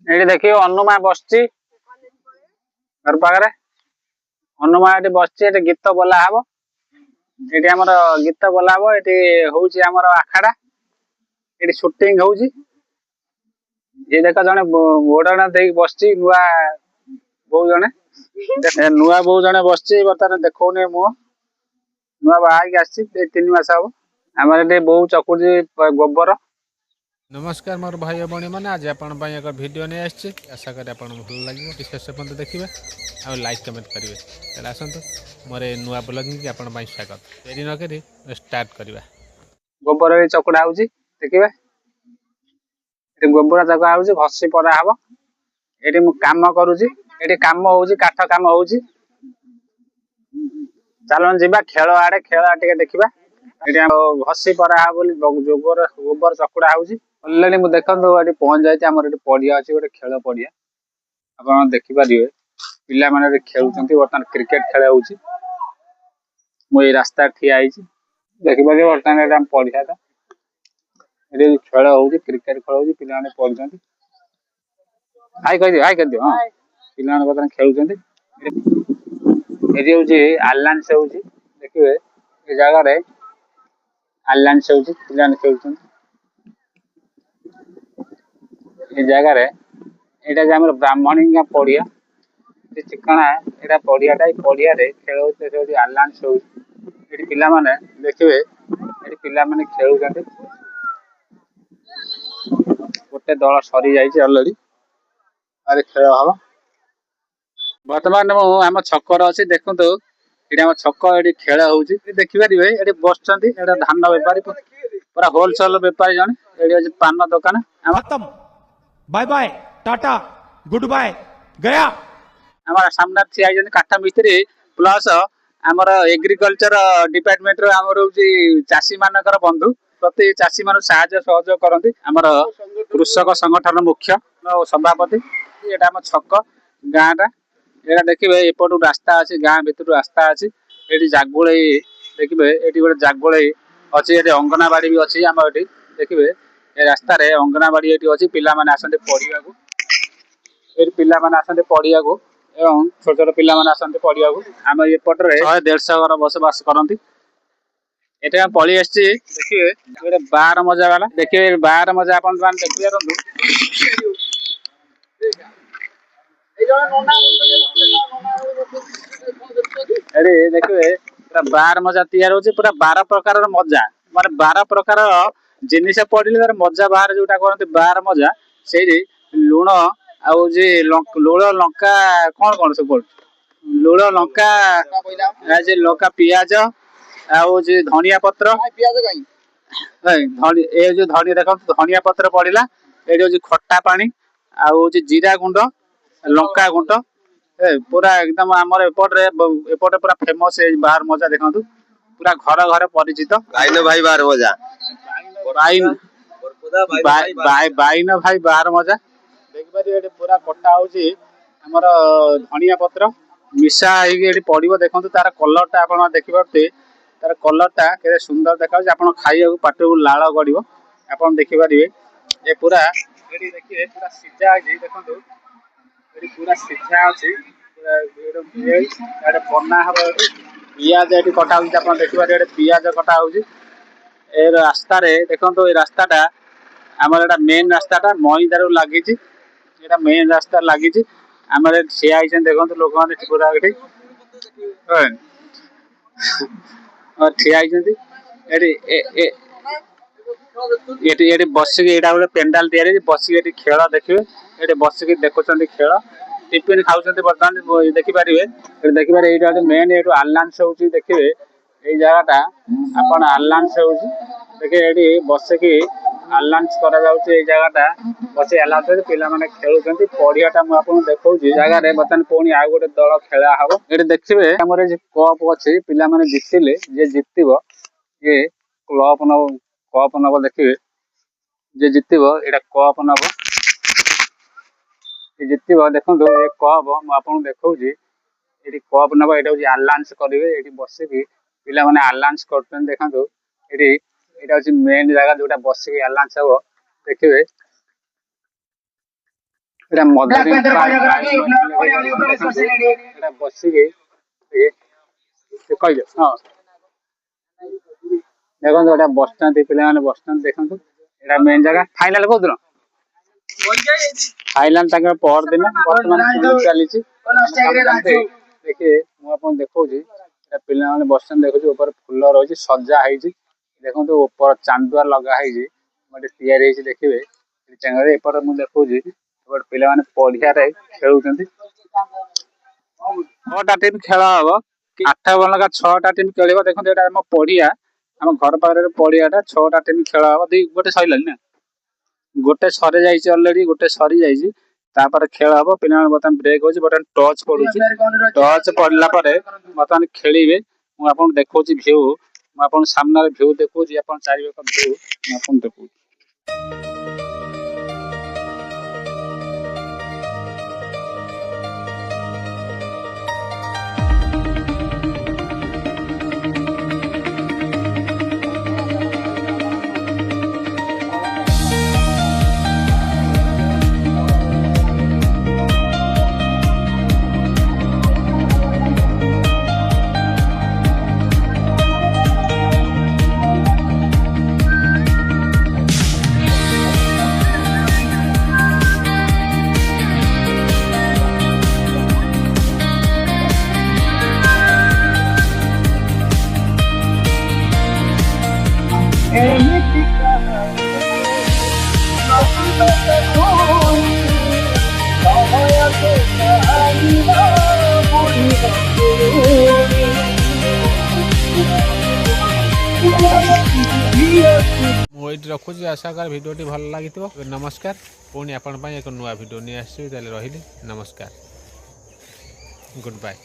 ये देखिए हनुमा बसची घर पाखे हनुमा ये बसची गीत बोला हम ये आमर गीत बोला हम ये हूँ आमर आखाड़ा ये शूटिंग हो देख जड़े ओढ़णा दे बस नुआ बो जड़े नुआ बो जड़े बस बर्तमान देखने मुह नुआ बाहर आसी 3 मास हम आम बो चकुड़ी गोबर। नमस्कार मोर भाई भौणी मैंने आज आप वीडियो नहीं आसी आशा करी आप भल लगे शेष पर्यटन देखिए और लाइक कमेंट करेंगे तेल आसतु मोर नुआ ब्लॉगिंग की आपण स्वागत देरी नक स्टार्ट करवा गोबर चकुड़ा हो देखिए गोबर चकुड़ा हो घसी पड़ा हम ये कम करुच्ची कम हो काठ कम हो चलन जी खेल आड़े खेल टे देखा घसी पड़ा गोबर गोबर चकुड़ा हो अलरेडी मुझे देखो ये पहुंच जाए आम पड़िया अच्छी गोटे खेल पड़िया आप देखिपारे पिला माने खेलुंट बर्तमान क्रिकेट खेल मुझे रास्ता ठिया देखिपारे बर्तमान पड़िया ये खेल हो क्रिकेट खेल हो पिला पढ़ुं हाई कह दियो हाई कर दियो हाँ पिला बर्तमान खेलुं ये हूँ आलांस हो देखिए ये जगह आलांस हो पिला खेलुं ये जगह यहाँ ब्राह्मणी पड़िया चिकना यहाँ पड़ियाटा पड़िया खेल होती आलांस हो पिला माने देखिए ये पिला माने खेलुं गोटे दल सरी जाइए अलरेडी अरे खेल हम बर्तमान आम छकर अच्छी देखो ये आम छक ये खेल हो देखिपारे ये बस धान बेपारी पूरा होलसेल बेपारी जन ये पान दुकान खत्म bye bye tata goodbye गया आम सामने ठिया काठ मिस्त्री प्लस आमर एग्रीकल्चर डिपार्टमेंट आमर हूँ चाषी मानकर बंधु प्रति चाषी मान सहयोग करती आमर कृषक संगठन मुख्य सभापति ये आम छक गाँटा यहाँ देखिए एपटू रास्ता अच्छी गाँ भर रास्ता अच्छी ये जागुड़ देखिए ये गोटे जागुड़ अच्छी ये अंगनाबाड़ी भी अच्छी आम ये देखिए ये रास्तार अंगनाबाड़ी ये अच्छी पिला माने आसते पढ़ा ये पिला माने आसते पढ़ा एवं छोट छोट पिला माने आसते पढ़ा आम एपटे 150 घर बसवास करती ये पलि आसी देखिए गोटे बार मजा वाला देखिए बार मजा आप देखिए पूरा बार मजा तैयार हो पूरा 12 प्रकार मजा माने 12 प्रकार जिनिस पड़े मजा बाहर जोटा कहते बार मजा से लुण लुण लंका कौन कौन सब लुण लंका लंका पियाज धनिया पत्र ये जो धनिया देखो धनिया पत्र पड़ा ये खट्टा पानी जीरा गुंड लंका गुंड पूरा एकदम आमर एपटे पूरा फेमस बाहर मजा देखो पूरा घर घर परिचित भाई बाहर मजा बाइन भाई बाहर मजा देखिए पूरा कटा होमर धनिया पत्र मिशा पड़ो देखो तार कलर टा आप देखिए तार कलर टा के सुंदर देखा खाइबा पाटी लाल गड़ आप देखिपारे ये पूरा देखिए पूरा सीझा देखो पूरा सीझा अच्छी बना हम पियाज ये कटा हो देखिए पियाज कटा हो रास्ता देखो ये रास्ताटा आम मेन रास्ताटा मईदार लगी मेन रास्ता लगी आम ठिया देखो लोक मैंने पूरा ठिया ये बसिक यहाँ गोटे पेंडाल तैयारी बसिक खेल देखिए ये बसिक देखुं खेल टिफिन खाऊँ बर्तमान देखिपारे देखिपारे ये मेन ये आलांस हो देखिए ये जगहटा आप आलांस हो देखिए ये बसिक आलांस करा जगहटा बस आलांस पिला माने खेलुं पड़ियाटा मुझे देखा जगह बर्तमान पुणी आउ गोटे दल खेला हम ये देखिए आम कप अच्छी पिला माने जितले जे जितब ये क्लब नब कप नब देखिए जे जितब यहाँ कप नब जितब देखो ये कप मुझे देखा ये कप नब ये आलांस करेंगे ये बसिक पिला माने आलांस कर देखो ये मेन जगह जोटा बसिक आलांस हम देखिए ଏଟା ମଦରିଂ ଏଟା ବସିକି କହିଲେ ହଁ ଦେଖନ୍ତୁ ଏଟା ବସଷ୍ଟାଣ୍ଡ ପିଲାମାନେ ବସଷ୍ଟାଣ୍ଡ ଦେଖନ୍ତୁ ଏଟା ମେନ୍ ଜାଗା ଫାଇନାଲ କୋଉଦିନ ଫାଇନାଲ ତାଙ୍କର ପରଦିନ ବର୍ତ୍ତମାନ ଚାଲିଛି ଦେଖିବେ ମୁଁ ଆପଣଙ୍କୁ ଦେଖଉଛି ପିଲାମାନେ ବସଷ୍ଟାଣ୍ଡ ଦେଖୁଛି ଉପରେ ଫୁଲ ରହିଛି ସଜା ହେଇଛି ଦେଖନ୍ତୁ ଉପର ଚାନ୍ଦୁଆ ଲଗା ହେଇଛି ଗୋଟେ ତିଆରି ହେଇଛି ଦେଖିବେ ଏପଟେ ମୁଁ ଦେଖଉଛି ଏପଟେ ପିଲାମାନେ ପଡିଆରେ ଖେଳୁଛନ୍ତି 6ଟା ଟିମ୍ ଖେଳ ହବ 8 ଓଭର ଲେଖା 6ଟା ଟିମ୍ ଖେଳିବ ଦେଖନ୍ତୁ ଏଇଟା ଆମ ପଡିଆ ଆମ ଘର ପାଖରେ ପଡିଆଟା 6ଟା ଟିମ୍ ଖେଳ ହବ ଗୋଟେ ସରିଲାଣି ନା ଗୋଟେ ସରି ଯାଇଛି ଅଲରେଡି ଗୋଟେ ସରି ଯାଇଛି ତାପରେ ଖେଳ ହବ ପିଲାମାନେ ବର୍ତ୍ତମାନ ବ୍ରେକ୍ ହଉଛି ବର୍ତ୍ତମାନ ଟଚ୍ ପଡୁଛି ଟଚ୍ ପଡିଲା ପରେ ବର୍ତ୍ତମାନ ଖେଳିବେ ମୁଁ ଆପଣଙ୍କୁ ଦେଖଉଛି ଭ୍ୟୁ ମୁଁ ଆପଣଙ୍କ ସାମ୍ନାରେ ଭ୍ୟୁ ଦେଖଉଛି ଆପଣ ଚାରିପାଖ ଭ୍ୟୁ ମୁଁ ଆପଣଙ୍କୁ ଦେଖଉଛି ମୁଁ ଏଇଠି ରଖୁଛି ଆଶା କରେ ଭିଡ଼ିଓଟି ଭଲ ଲାଗିଥିବ ନମସ୍କାର ପୁଣି ଆପଣଙ୍କ ପାଇଁ ଏକ ନୂଆ ଭିଡ଼ିଓ ନେଇ ଆସିବି ତାହେଲେ ରହିଲି ନମସ୍କାର ଗୁଡ୍ ବାଏ।